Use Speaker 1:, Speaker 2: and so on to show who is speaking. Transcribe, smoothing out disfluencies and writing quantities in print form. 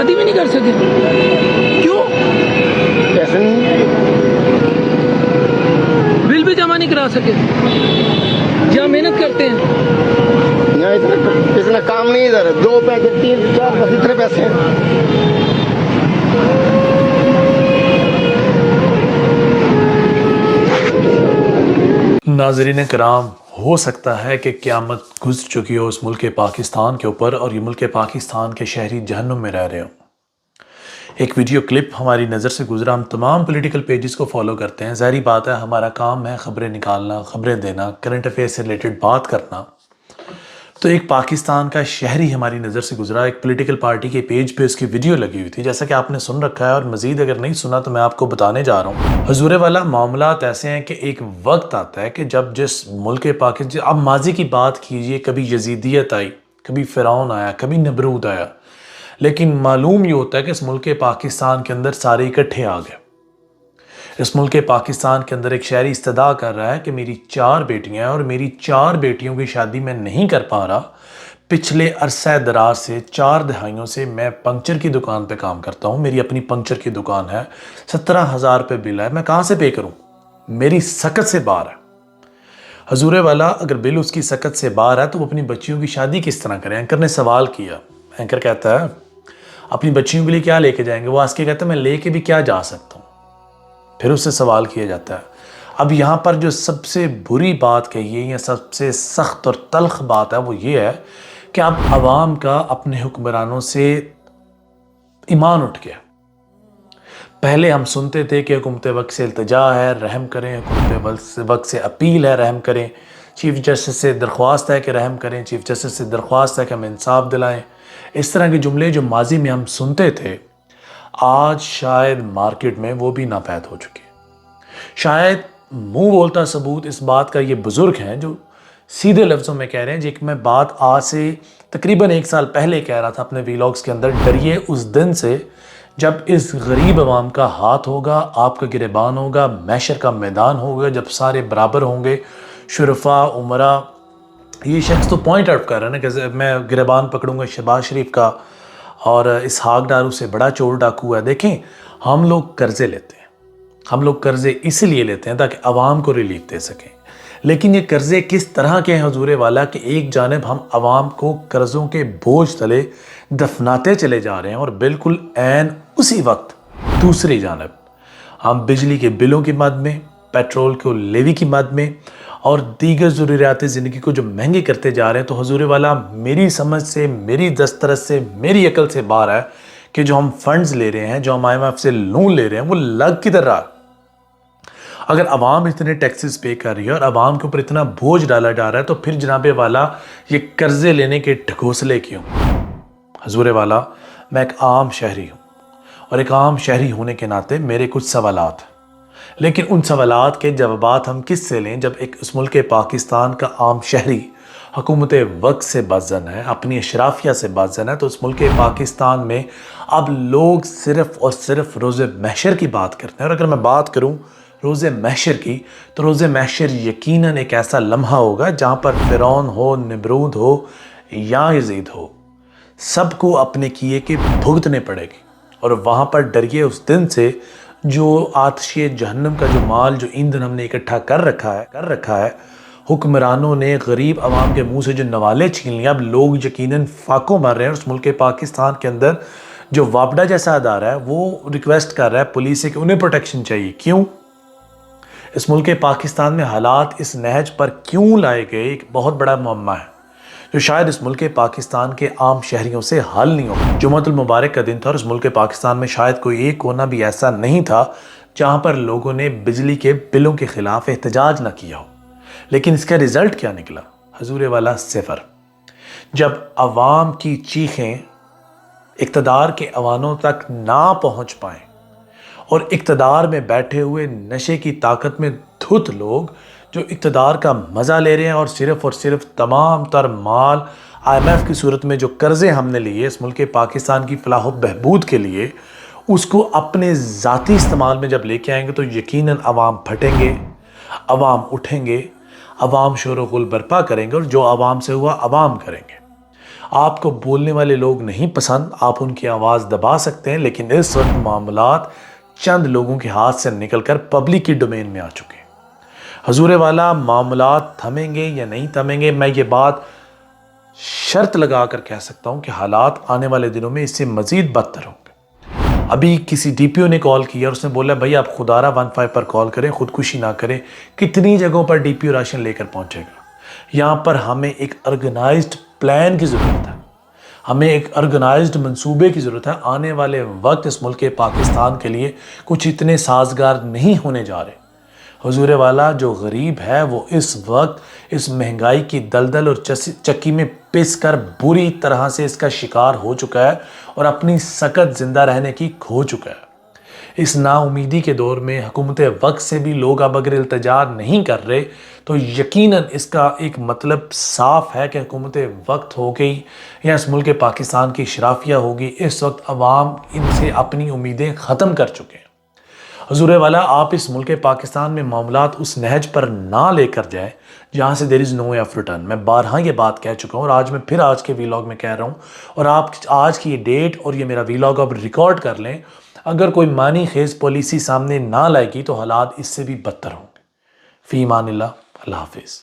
Speaker 1: शादी भी नहीं कर सके, क्यों?
Speaker 2: पैसे नहीं,
Speaker 1: बिल भी जमा नहीं करा सके? जहाँ मेहनत करते हैं
Speaker 2: यहाँ इतना काम नहीं, इधर 2 पैसे 3 4 बस इतने पैसे हैं।
Speaker 3: नाज़रीन कराम, हो सकता है कि क़यामत गुज़र चुकी हो उस मुल्क पाकिस्तान के ऊपर और ये मुल्क पाकिस्तान के शहरी जहन्नुम में रह रहे हो। एक वीडियो क्लिप हमारी नज़र से गुजरा। हम तमाम पॉलिटिकल पेजेस को फॉलो करते हैं, ज़ाहिर बात है हमारा काम है ख़बरें निकालना, ख़बरें देना, करंट अफेयर से रिलेटेड बात करना। तो एक पाकिस्तान का शहरी हमारी नज़र से गुजरा, एक पॉलिटिकल पार्टी के पेज पे उसकी वीडियो लगी हुई थी, जैसा कि आपने सुन रखा है और मज़ीद अगर नहीं सुना तो मैं आपको बताने जा रहा हूँ। हुजूर वाला मामलात ऐसे हैं कि एक वक्त आता है कि जब जिस मुल्क पाकिस्तान, अब माजी की बात कीजिए, कभी यजीदियत आई, कभी फ़िरौन आया, कभी नमरूद आया, लेकिन मालूम ये होता है कि इस मुल्क पाकिस्तान के अंदर सारे इकट्ठे आ गए। इस मुल्क पाकिस्तान के अंदर एक शहरी इस्तदा कर रहा है कि मेरी 4 बेटियां हैं और मेरी 4 बेटियों की शादी मैं नहीं कर पा रहा। पिछले अरसा दराज से 4 दहाइयों से मैं पंक्चर की दुकान पे काम करता हूँ, मेरी अपनी पंक्चर की दुकान है, 17,000 रुपये बिल है, मैं कहाँ से पे करूँ? मेरी सकत से बाहर है। हजूर वाला अगर बिल उसकी सकत से बाहर है तो वो अपनी बच्चियों की शादी किस तरह करें? एंकर ने सवाल किया। एंकर कहता है अपनी बच्चियों के लिए क्या लेके जाएंगे? वो आस के कहता है मैं लेके भी क्या जा सकता हूँ? फिर उससे सवाल किया जाता है। अब यहाँ पर जो सबसे बुरी बात कही है या सबसे सख्त और तल्ख बात है वो ये है कि अब आवाम का अपने हुक्मरानों से ईमान उठ गया। पहले हम सुनते थे कि हुकूमत वक्त से इल्तिजा है, रहम करें, हुकूमत वक्त से अपील है, रहम करें, चीफ जस्टिस से दरख्वास्त है कि रहम करें, चीफ जस्टिस से दरख्वास्त है कि हम इंसाफ दिलाएं। इस तरह के जुमले जो माजी में हम सुनते थे, आज शायद मार्केट में वो भी नापैद हो चुके। शायद मुंह बोलता सबूत इस बात का ये बुजुर्ग हैं जो सीधे लफ्ज़ों में कह रहे हैं, जी मैं बात आज से तकरीबन 1 साल पहले कह रहा था अपने वीलॉग्स के अंदर, डरिए उस दिन से जब इस गरीब आवाम का हाथ होगा, आपका गिरबान होगा, मैशर का मैदान होगा, जब सारे बराबर होंगे, शुरफा उमरा। ये शख्स तो पॉइंट आउट कर रहा है ना कि मैं गिरबान पकड़ूंगा शहबाज शरीफ का और इसहाक डारू से बड़ा चोर डाकू है। देखें, हम लोग कर्जे लेते हैं, हम लोग कर्जे इसलिए लेते हैं ताकि आवाम को रिलीफ दे सकें, लेकिन ये कर्जे किस तरह के हैं हुजूर वाला कि एक जानिब हम आवाम को कर्ज़ों के बोझ तले दफनाते चले जा रहे हैं और बिल्कुल ऐन उसी वक्त दूसरी जानिब हम बिजली के बिलों की मद में, पेट्रोल को लेवी की मद में और दीगर ज़रूरियात ज़िंदगी को जो महंगे करते जा रहे हैं। तो हुजूर वाला मेरी समझ से, मेरी दस्तरस से, मेरी अकल से बाहर है कि जो हम फंड्स ले रहे हैं, जो हम IMF से लोन ले रहे हैं, वो लग किधर रहा? अगर आवाम इतने टैक्सेस पे कर रही है और आवाम के ऊपर इतना बोझ डाला जा रहा है तो फिर जनाबे वाला ये कर्जे लेने के ढकोसले क्यों? हुजूर वाला मैं एक आम शहरी हूँ और एक आम शहरी होने के नाते मेरे कुछ सवालात, लेकिन उन सवालात के जवाबात हम किस से लें जब एक उस मुल्क पाकिस्तान का आम शहरी हुकूमत वक्त से बाज़न है, अपनी अशराफिया से बाज़न है। तो उस मुल्क पाकिस्तान में अब लोग सिर्फ़ और सिर्फ रोज़े महशर की बात करते हैं। और अगर मैं बात करूं रोज़े महशर की, तो रोज़े महशर यकीनन एक ऐसा लम्हा होगा जहां पर फ़िरौन हो, नमरूद हो या यजीद हो, सबको अपने किए के भुगतने पड़ेगी। और वहाँ पर डरिए उस दिन से जो आतिशे जहन्नम का जो माल, जो ईंधन हमने इकट्ठा कर रखा है, हुक्मरानों ने गरीब आवाम के मुंह से जो नवाले छीन लिया, अब लोग यकीनन फाकों मार रहे हैं। उस मुल्क पाकिस्तान के अंदर जो वापडा जैसा अदारा है वो रिक्वेस्ट कर रहा है पुलिस से कि उन्हें प्रोटेक्शन चाहिए। क्यों? इस मुल्क पाकिस्तान में हालात इस नहज पर क्यों लाए गए, एक बहुत बड़ा मुअम्मा है जो शायद इस मुल्क पाकिस्तान के आम शहरियों से हल नहीं हो। जुम्मतुल मुबारक का दिन था और इस मुल्क पाकिस्तान में शायद कोई एक कोना भी ऐसा नहीं था जहां पर लोगों ने बिजली के बिलों के खिलाफ एहतजाज न किया हो। लेकिन इसका रिजल्ट क्या निकला? हुजूर वाला सिफर। जब आवाम की चीखें इक़्तिदार के अवानों तक ना पहुंच पाएं और इक़्तिदार में बैठे हुए नशे की ताकत में धुत लोग जो इक़्तिदार का मज़ा ले रहे हैं और सिर्फ तमाम तर माल IMF की सूरत में जो कर्ज़े हमने लिए इस मुल्क पाकिस्तान की फलाह व बहबूद के लिए, उसको अपने ज़ाती इस्तेमाल में जब लेके आएंगे तो यकीनन अवाम फटेंगे, अवाम उठेंगे, अवाम शोर गुल बर्पा करेंगे और जो अवाम से हुआ अवाम करेंगे। آپ کو بولنے والے لوگ نہیں پسند، آپ ان کی آواز دبا سکتے ہیں، لیکن اس وقت معاملات چند لوگوں کے ہاتھ سے نکل کر پبلک کی ڈومین میں آ چکے ہیں۔ حضور والا، معاملات تھمیں گے یا نہیں تھمیں گے، میں یہ بات شرط لگا کر کہہ سکتا ہوں کہ حالات آنے والے دنوں میں اس سے مزید بدتر ہوں گے۔ ابھی کسی ڈی پی او نے کال کیا اور اس نے بولا بھائی آپ خدارہ 15 پر کال کریں، خودکشی نہ کریں۔ کتنی جگہوں پر ڈی پی او راشن لے کر پہنچے گا؟ یہاں پر ہمیں ایک آرگنائزڈ پلان کی ضرورت ہے، ہمیں ایک آرگنائزڈ منصوبے کی ضرورت ہے۔ آنے والے وقت اس ملک پاکستان کے لیے کچھ اتنے سازگار نہیں ہونے جا رہے۔ حضور والا، جو غریب ہے وہ اس وقت اس مہنگائی کی دلدل اور چکی میں پس کر بری طرح سے اس کا شکار ہو چکا ہے اور اپنی سکت زندہ رہنے کی کھو چکا ہے۔ اس نا امیدی کے دور میں حکومت وقت سے بھی لوگ اب اگر التجا نہیں کر رہے تو یقیناً اس کا ایک مطلب صاف ہے کہ حکومت وقت ہو گئی یا اس ملک پاکستان کی اشرافیہ ہوگی۔ اس وقت عوام ان سے اپنی امیدیں ختم کر چکے ہیں۔ حضور والا، آپ اس ملک پاکستان میں معاملات اس نہج پر نہ لے کر جائیں جہاں سے there is no way of return۔ میں بارہا یہ بات کہہ چکا ہوں اور آج میں پھر آج کے ویلاگ میں کہہ رہا ہوں، اور آپ آج کی یہ ڈیٹ اور یہ میرا ویلاگ اب ریکارڈ کر لیں۔ اگر کوئی معنی خیز پالیسی سامنے نہ لائے گی تو حالات اس سے بھی بدتر ہوں گے۔ فی امان اللہ، اللہ حافظ۔